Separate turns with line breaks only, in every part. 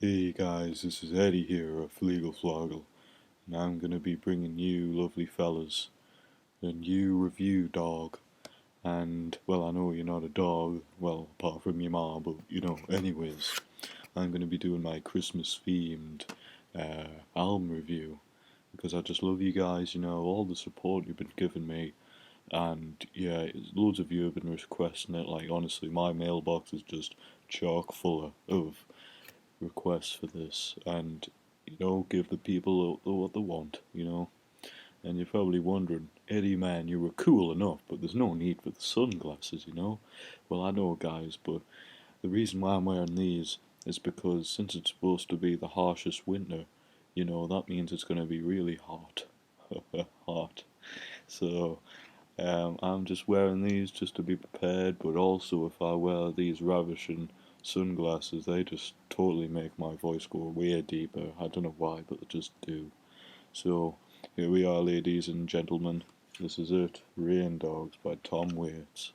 Hey guys, this is Eddie here of Legal Floggle, and I'm gonna be bringing you lovely fellas a new review dog. And, well, I know you're not a dog, well, apart from your mom, but anyways, I'm gonna be doing my Christmas themed album review because I just love you guys, all the support you've been giving me. And yeah, loads of you have been requesting it. Like, honestly, my mailbox is just chock full of requests for this, and give the people what they want. And you're probably wondering, Eddie man, you were cool enough, but there's no need for the sunglasses. Well, I know, guys, but the reason why I'm wearing these is because since it's supposed to be the harshest winter, that means it's going to be really hot. Hot. So I'm just wearing these just to be prepared, but also if I wear these ravishing sunglasses, they just totally make my voice go way deeper. I don't know why, but they just do. So here we are, ladies and gentlemen. This is it, Rain Dogs by Tom Waits.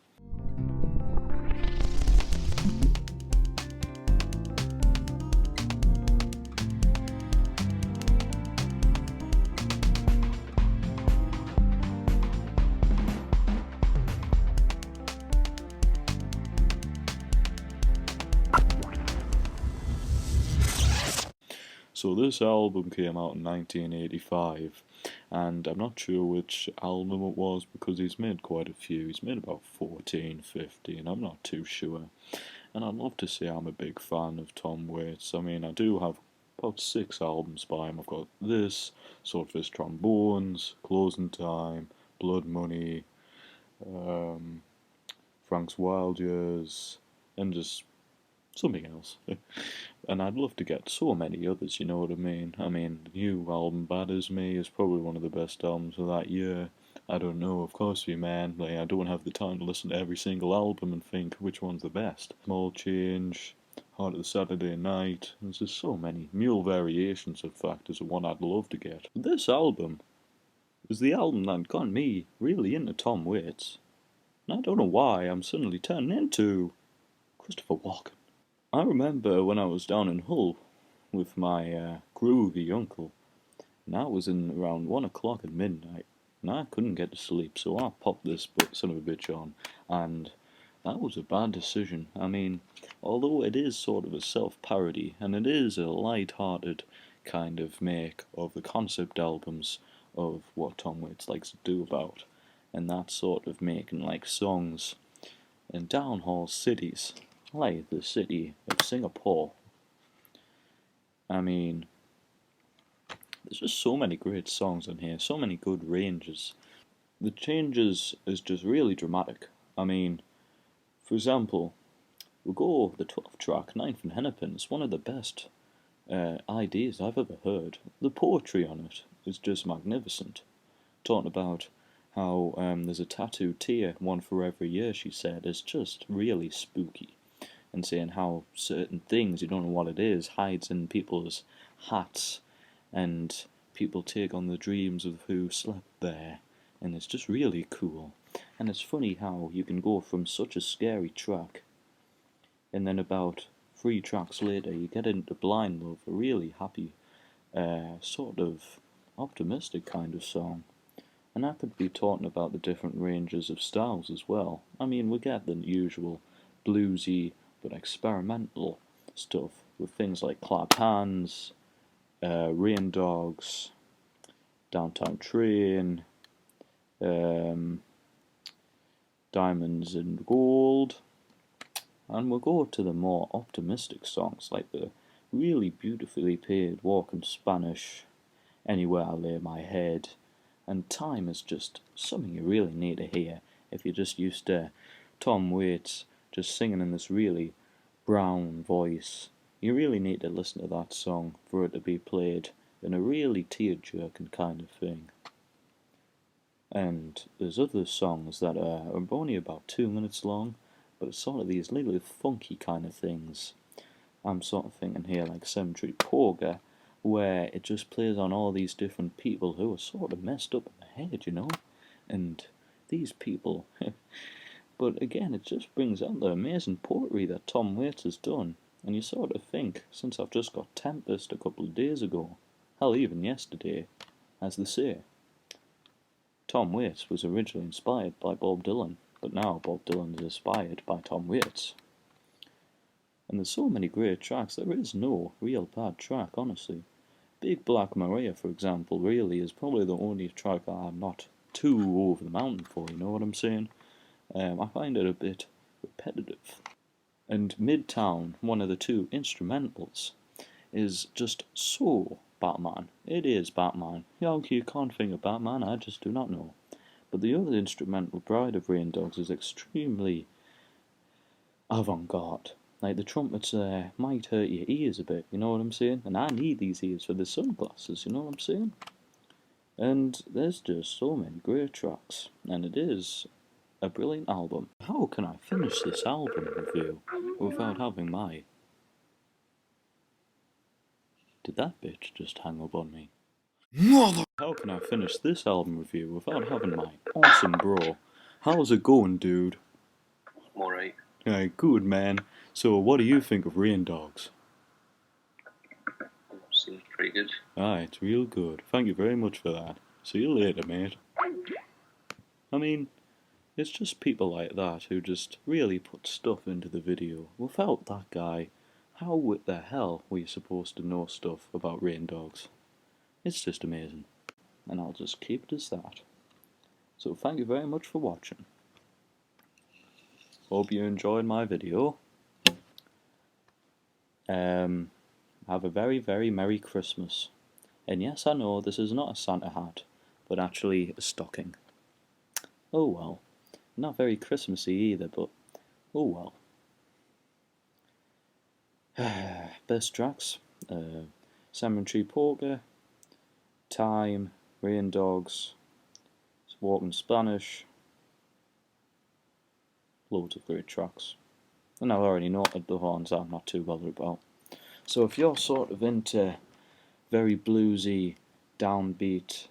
So this album came out in 1985, and I'm not sure which album it was because he's made quite a few. He's made about 14, 15, I'm not too sure. And I'd love to say I'm a big fan of Tom Waits. I mean, I do have about 6 albums by him. I've got this, Swordfish Trombones, Closing Time, Blood Money, um, Frank's Wild Years, and just something else. And I'd love to get so many others, you know what I mean? I mean, the new album, Bad As Me, is probably one of the best albums of that year. I don't know, of course you man, like, I don't have the time to listen to every single album and think which one's the best. Small Change, Heart of the Saturday Night, there's just so many. Mule Variations, in fact, is the one I'd love to get. But this album is the album that got me really into Tom Waits. And I don't know why I'm suddenly turning into Christopher Walken. I remember when I was down in Hull with my groovy uncle, and that was in around 1 o'clock at midnight, and I couldn't get to sleep, so I popped this son of a bitch on, and that was a bad decision. I mean, although it is sort of a self-parody, and it is a light-hearted kind of make of the concept albums of what Tom Waits likes to do about, and that sort of making like songs in downhall cities, like the city of Singapore. I mean, there's just so many great songs on here, so many good ranges. The changes is just really dramatic. I mean, for example, we'll go over the 12th track, Ninth and Hennepin. It's one of the best ideas I've ever heard. The poetry on it is just magnificent. Talking about how there's a tattooed tear, one for every year, she said, is just really spooky. And saying how certain things, you don't know what it is, hides in people's hats, and people take on the dreams of who slept there, and it's just really cool. And it's funny how you can go from such a scary track, and then about 3 tracks later you get into Blind Love, a really happy, sort of optimistic kind of song. And I could be talking about the different ranges of styles as well. I mean, we get the usual bluesy but experimental stuff with things like Clap Hands, Rain Dogs, Downtown Train, Diamonds and Gold, and we'll go to the more optimistic songs like the really beautifully played Walk in Spanish, Anywhere I Lay My Head, and Time is just something you really need to hear if you're just used to Tom Waits just singing in this really brown voice. You really need to listen to that song for it to be played in a really tear-jerking kind of thing. And there's other songs that are only about 2 minutes long, but it's sort of these little funky kind of things. I'm sort of thinking here like Cemetery Poga, where it just plays on all these different people who are sort of messed up in the head, and these people. But again, it just brings out the amazing poetry that Tom Waits has done. And you sort of think, since I've just got Tempest a couple of days ago, hell, even yesterday, as they say, Tom Waits was originally inspired by Bob Dylan, but now Bob Dylan is inspired by Tom Waits. And there's so many great tracks, there is no real bad track, honestly. Big Black Maria, for example, really is probably the only track that I'm not too over the mountain for, you know what I'm saying? I find it a bit repetitive. And Midtown, one of the two instrumentals, is just so Batman. It is Batman. You can't think of Batman, I just do not know. But the other instrumental, Bride of Rain Dogs, is extremely avant-garde. Like, the trumpets might hurt your ears a bit, you know what I'm saying? And I need these ears for the sunglasses, you know what I'm saying? And there's just so many great tracks, and it is a brilliant album. How can I finish this album review without having my... Did that bitch just hang up on me? Mother! How can I finish this album review without having my awesome bro? How's it going, dude?
I'm alright.
Good, man. So, what do you think of Rain Dogs?
Seems pretty good.
It's real good. Thank you very much for that. See you later, mate. I mean, it's just people like that who just really put stuff into the video. Without that guy, how the hell were you supposed to know stuff about Rain Dogs? It's just amazing. And I'll just keep it as that. So thank you very much for watching. Hope you enjoyed my video. Have a very, very Merry Christmas. And yes, I know this is not a Santa hat, but actually a stocking. Oh well. Not very Christmassy either, but oh well. Best tracks, Cemetery Polka, Time, Rain Dogs, Walking Spanish, loads of great tracks. And I've already noted the ones I'm not too bothered about. So if you're sort of into very bluesy, downbeat,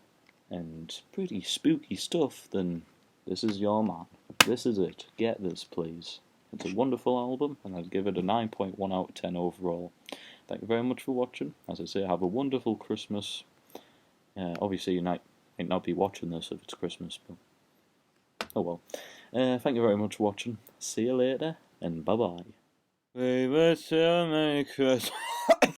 and pretty spooky stuff, then this is your man. This is it. Get this, please. It's a wonderful album, and I'd give it a 9.1 out of 10 overall. Thank you very much for watching. As I say, have a wonderful Christmas. Obviously, you might not be watching this if it's Christmas, but oh well. Thank you very much for watching. See you later, and bye-bye. Baby, tell me Christmas.